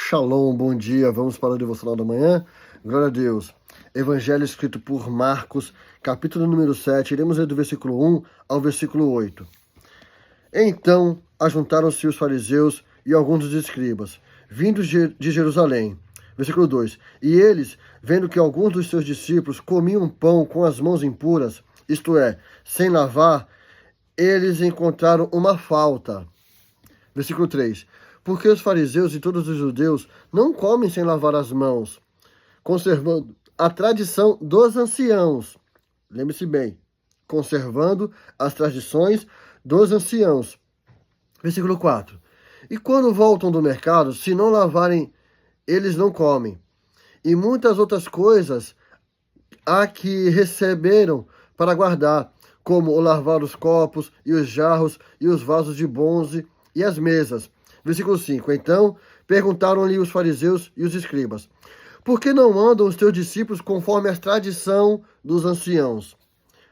Shalom, bom dia. Vamos para o devocional da manhã? Glória a Deus. Evangelho escrito por Marcos, capítulo número 7. Iremos ler do versículo 1 ao versículo 8. Então, ajuntaram-se os fariseus e alguns dos escribas, vindos de Jerusalém. Versículo 2. E eles, vendo que alguns dos seus discípulos comiam pão com as mãos impuras, isto é, sem lavar, eles encontraram uma falta. Versículo 3. Porque os fariseus e todos os judeus não comem sem lavar as mãos, conservando a tradição dos anciãos. Lembre-se bem, conservando as tradições dos anciãos. Versículo 4. E quando voltam do mercado, se não lavarem, eles não comem. E muitas outras coisas há que receberam para guardar, como o lavar os copos e os jarros e os vasos de bronze e as mesas. Versículo 5. Então perguntaram-lhe os fariseus e os escribas: por que não andam os teus discípulos conforme a tradição dos anciãos,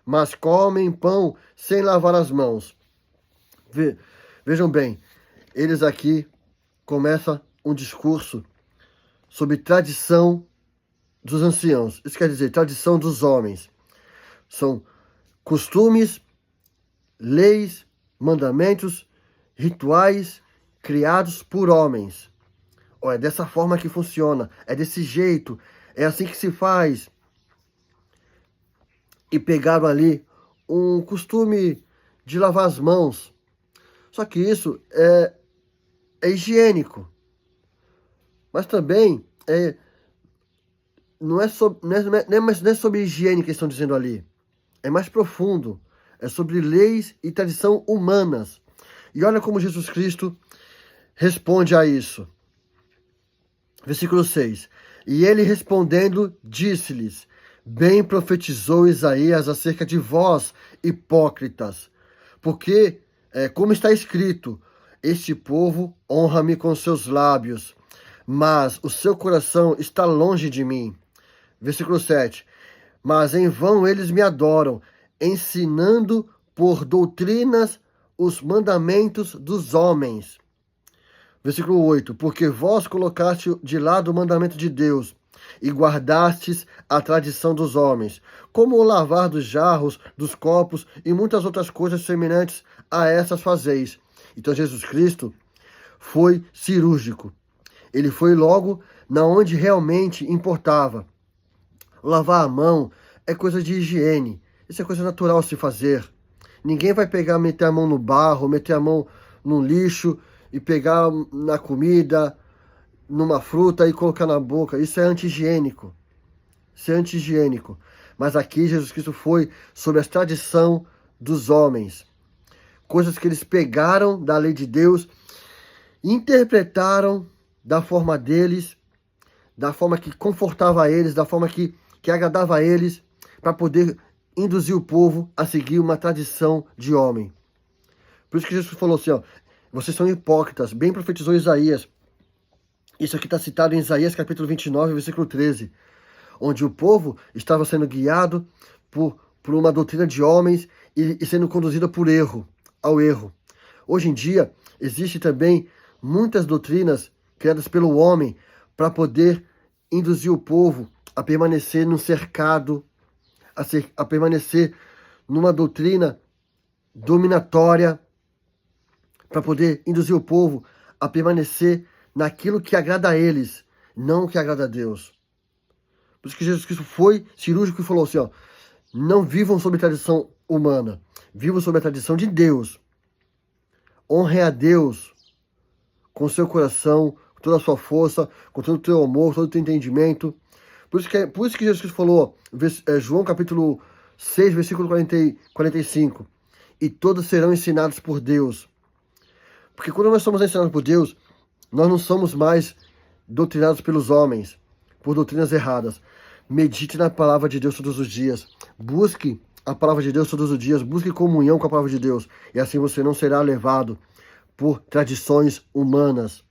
mas comem pão sem lavar as mãos? Vejam bem, eles aqui começam um discurso sobre tradição dos anciãos. Isso quer dizer, tradição dos homens. São costumes, leis, mandamentos, rituais criados por homens. É dessa forma que funciona, é desse jeito, é assim que se faz. E pegaram ali um costume de lavar as mãos. Só que isso é higiênico. Mas também não é sobre higiene que eles estão dizendo ali. É mais profundo. É sobre leis e tradição humanas. E olha como Jesus Cristo responde a isso. Versículo 6. E ele respondendo, disse-lhes: bem profetizou Isaías acerca de vós, hipócritas, porque, como está escrito, este povo honra-me com seus lábios, mas o seu coração está longe de mim. Versículo 7. Mas em vão eles me adoram, ensinando por doutrinas os mandamentos dos homens. Versículo 8. Porque vós colocaste de lado o mandamento de Deus e guardastes a tradição dos homens, como o lavar dos jarros, dos copos e muitas outras coisas semelhantes a essas fazeis. Então Jesus Cristo foi cirúrgico. Ele foi logo na onde realmente importava. Lavar a mão é coisa de higiene. Isso é coisa natural a se fazer. Ninguém vai meter a mão no barro, meter a mão no lixo e pegar na comida, numa fruta e colocar na boca. Isso é anti-higiênico. Isso é anti-higiênico. Mas aqui Jesus Cristo foi sobre a tradição dos homens. Coisas que eles pegaram da lei de Deus, interpretaram da forma deles, da forma que confortava a eles, da forma que agradava a eles, para poder induzir o povo a seguir uma tradição de homem. Por isso que Jesus falou assim, vocês são hipócritas, bem profetizou Isaías. Isso aqui está citado em Isaías capítulo 29, versículo 13, onde o povo estava sendo guiado por uma doutrina de homens e sendo conduzida ao erro. Hoje em dia, existe também muitas doutrinas criadas pelo homem para poder induzir o povo a permanecer no cercado, a permanecer numa doutrina dominatória, para poder induzir o povo a permanecer naquilo que agrada a eles, não o que agrada a Deus. Por isso que Jesus Cristo foi cirúrgico e falou assim, não vivam sob a tradição humana, vivam sob a tradição de Deus. Honre a Deus com o seu coração, com toda a sua força, com todo o teu amor, todo o teu entendimento. Por isso que Jesus Cristo falou, João capítulo 6, versículo 45, e todos serão ensinados por Deus. Porque quando nós somos ensinados por Deus, nós não somos mais doutrinados pelos homens, por doutrinas erradas. Medite na palavra de Deus todos os dias. Busque a palavra de Deus todos os dias. Busque comunhão com a palavra de Deus. E assim você não será levado por tradições humanas.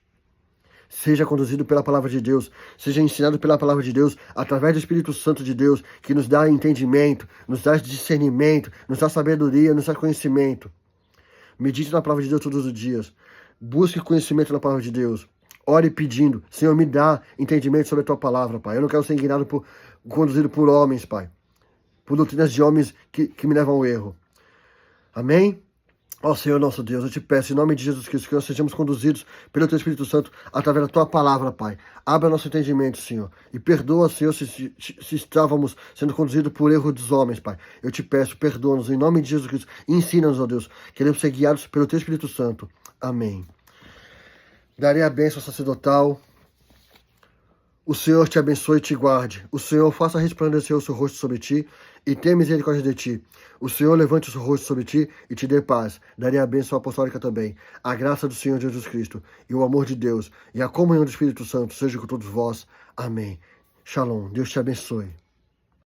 Seja conduzido pela palavra de Deus. Seja ensinado pela palavra de Deus, através do Espírito Santo de Deus, que nos dá entendimento, nos dá discernimento, nos dá sabedoria, nos dá conhecimento. Medite na palavra de Deus todos os dias. Busque conhecimento na palavra de Deus. Ore pedindo, Senhor, me dá entendimento sobre a tua palavra, Pai. Eu não quero ser conduzido por homens, Pai. Por doutrinas de homens que me levam ao erro. Amém? Ó Senhor nosso Deus, eu te peço, em nome de Jesus Cristo, que nós sejamos conduzidos pelo Teu Espírito Santo através da Tua palavra, Pai. Abra nosso entendimento, Senhor. E perdoa, Senhor, se estávamos sendo conduzidos por erro dos homens, Pai. Eu te peço, perdoa-nos, em nome de Jesus Cristo. E ensina-nos, ó Deus. Queremos ser guiados pelo Teu Espírito Santo. Amém. Darei a bênção sacerdotal. O Senhor te abençoe e te guarde. O Senhor faça resplandecer o seu rosto sobre ti e tenha misericórdia de ti. O Senhor levante o seu rosto sobre ti e te dê paz. Darei a bênção apostólica também. A graça do Senhor Jesus Cristo e o amor de Deus e a comunhão do Espírito Santo seja com todos vós. Amém. Shalom. Deus te abençoe.